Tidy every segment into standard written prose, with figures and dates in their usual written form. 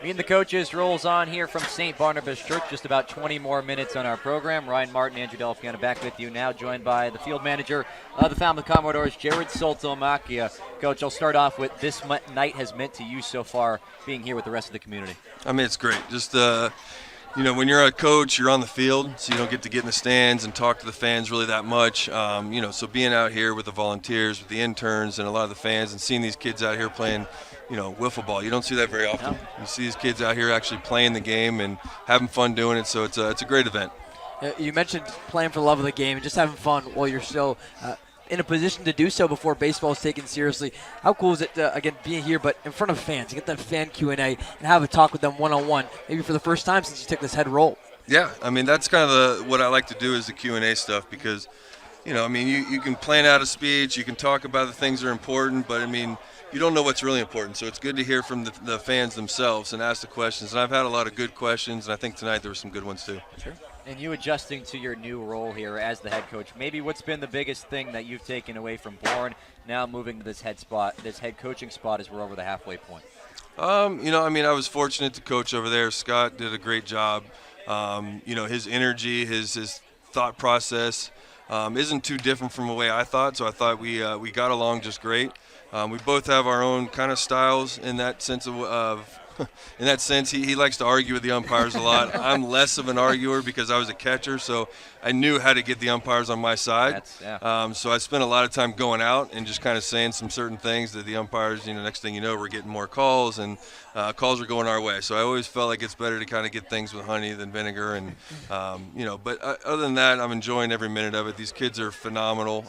Meeting the Coaches rolls on here from St. Barnabas Church. Just about 20 more minutes on our program. Ryan Martin, Andrew Della, Piana back with you now, joined by the field manager of the Falmouth Commodores, Jarrod Saltalamacchia. Coach, I'll start off with this night has meant to you so far being here with the rest of the community. I mean, it's great. Just, when you're a coach, you're on the field, so you don't get to get in the stands and talk to the fans really that much. So being out here with the volunteers, with the interns, and a lot of the fans, and seeing these kids out here playing, wiffle ball. You don't see that very often. No. You see these kids out here actually playing the game and having fun doing it, so it's a great event. You mentioned playing for the love of the game and just having fun while you're still in a position to do so before baseball is taken seriously. How cool is it, again, being here, but in front of fans, get that fan Q&A and have a talk with them one-on-one, maybe for the first time since you took this head role? Yeah, I mean, that's kind of what I like to do is the Q&A stuff because, you can plan out a speech, you can talk about the things that are important, but, you don't know what's really important. So it's good to hear from the fans themselves and ask the questions. And I've had a lot of good questions, and I think tonight there were some good ones too. Sure. And you adjusting to your new role here as the head coach, maybe what's been the biggest thing that you've taken away from Bourne, now moving to this head coaching spot as we're over the halfway point? I was fortunate to coach over there. Scott did a great job. His energy, his thought process isn't too different from the way I thought, so I thought we got along just great. We both have our own kind of styles in that sense in that sense, he likes to argue with the umpires a lot. I'm less of an arguer because I was a catcher, so I knew how to get the umpires on my side. So I spent a lot of time going out and just kind of saying some certain things that the umpires, next thing you know, we're getting more calls, and calls are going our way. So I always felt like it's better to kind of get things with honey than vinegar. And, but other than that, I'm enjoying every minute of it. These kids are phenomenal.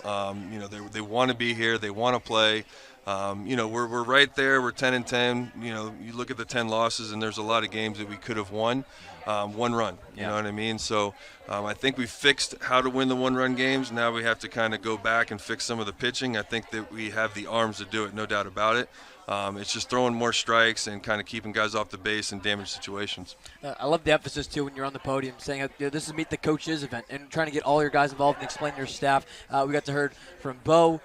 They want to be here. They want to play. We're right there. We're 10-10. You look at the 10 losses, and there's a lot of games that we could have won. One run, you know what I mean? So I think we fixed how to win the one-run games. Now we have to kind of go back and fix some of the pitching. I think that we have the arms to do it, no doubt about it. It's just throwing more strikes and kind of keeping guys off the base in damaged situations. I love the emphasis, too, when you're on the podium, saying this is Meet the Coaches event and trying to get all your guys involved and explain to your staff. We got to hear from Bo,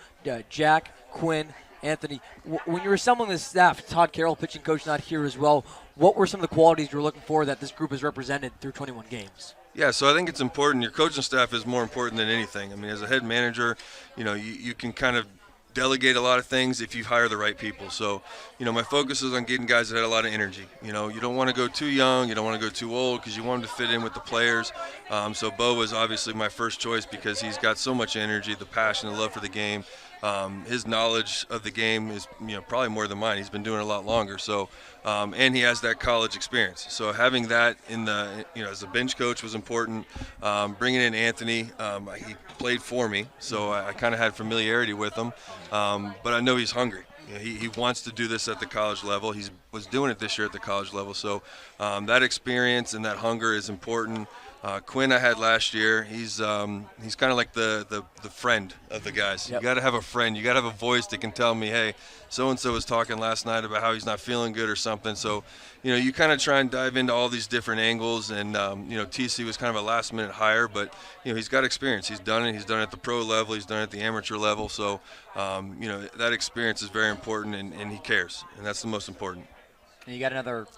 Jack, Quinn, Anthony. When you were assembling the staff, Todd Carroll, pitching coach, not here as well, what were some of the qualities you were looking for that this group has represented through 21 games? Yeah, so I think it's important. Your coaching staff is more important than anything. As a head manager, you can kind of delegate a lot of things if you hire the right people. So, my focus is on getting guys that had a lot of energy. You don't want to go too young, you don't want to go too old because you want them to fit in with the players. So Bo was obviously my first choice because he's got so much energy, the passion, the love for the game. His knowledge of the game is probably more than mine. He's been doing it a lot longer. So, and he has that college experience. So having that in the as a bench coach was important. Bringing in Anthony, he played for me, so I kind of had familiarity with him. But I know he's hungry. He wants to do this at the college level. He was doing it this year at the college level. So that experience and that hunger is important. Quinn I had last year. He's kind of like the friend of the guys. Yep. You got to have a friend. You got to have a voice that can tell me, hey, so-and-so was talking last night about how he's not feeling good or something. So, you kind of try and dive into all these different angles. And, TC was kind of a last-minute hire, but, he's got experience. He's done it. He's done it at the pro level. He's done it at the amateur level. So, that experience is very important, and he cares, and that's the most important. And you got another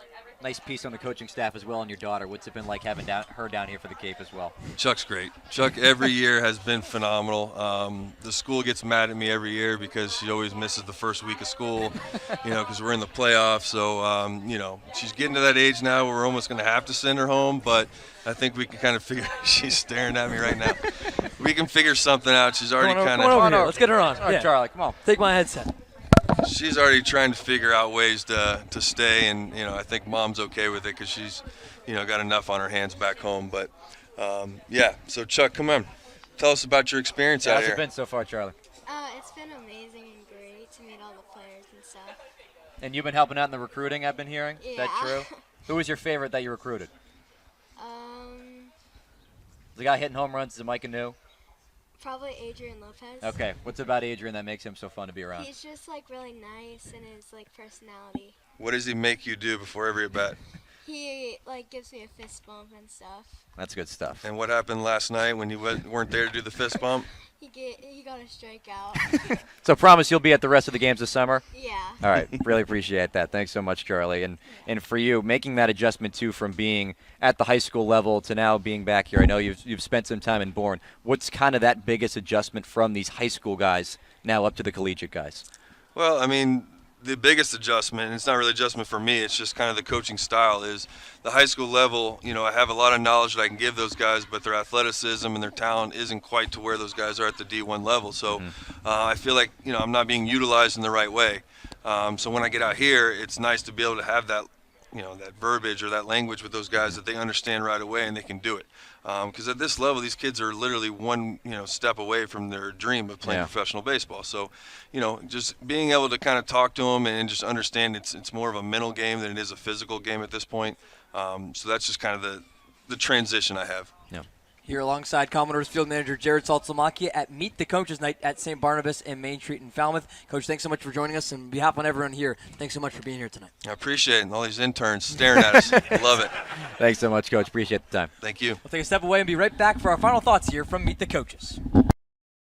nice piece on the coaching staff as well, and your daughter. What's it been like having her down here for the Cape as well? Chuck's great. Chuck every year has been phenomenal. The school gets mad at me every year because she always misses the first week of school, because we're in the playoffs. So, she's getting to that age now where we're almost going to have to send her home, but I think we can kind of figure – she's staring at me right now. We can figure something out. She's already kind of – Come on over here. Let's get her on. All right, Charlie, come on. Take my headset. She's already trying to figure out ways to stay, and I think mom's okay with it because she's got enough on her hands back home. But so Chuck, come on, tell us about your experience out here. How's it been so far, Charlie? It's been amazing and great to meet all the players and stuff. And you've been helping out in the recruiting, I've been hearing. Yeah. Is that true? Who was your favorite that you recruited? The guy hitting home runs, is it Micah New? Probably Adrian Lopez. Okay, what's about Adrian that makes him so fun to be around? He's just really nice and his personality. What does he make you do before every at bat? He like gives me a fist bump and stuff. That's good stuff. And what happened last night when you weren't there to do the fist bump? He got a strikeout. So promise you'll be at the rest of the games this summer? Yeah. All right, really appreciate that. Thanks so much, Charlie. And for you, making that adjustment too from being at the high school level to now being back here. I know you've spent some time in Bourne. What's kind of that biggest adjustment from these high school guys now up to the collegiate guys? Well, I mean, the biggest adjustment, and it's not really adjustment for me, it's just kind of the coaching style, is the high school level. You know, I have a lot of knowledge that I can give those guys, but their athleticism and their talent isn't quite to where those guys are at the D1 level. So I feel like, you know, I'm not being utilized in the right way. So when I get out here, it's nice to be able to have that, you know, that verbiage or that language with those guys that they understand right away and they can do it. Because at this level, these kids are literally one, you know, step away from their dream of playing professional baseball. So, you know, just being able to kind of talk to them and just understand it's more of a mental game than it is a physical game at this point. So that's just kind of the transition I have. Yeah. Here alongside Commodores field manager Jarrod Saltalamacchia at Meet the Coaches Night at St. Barnabas and Main Street in Falmouth. Coach, thanks so much for joining us. And on behalf of everyone here, thanks so much for being here tonight. I appreciate it. And all these interns staring at us. Love it. Thanks so much, Coach. Appreciate the time. Thank you. We'll take a step away and be right back for our final thoughts here from Meet the Coaches.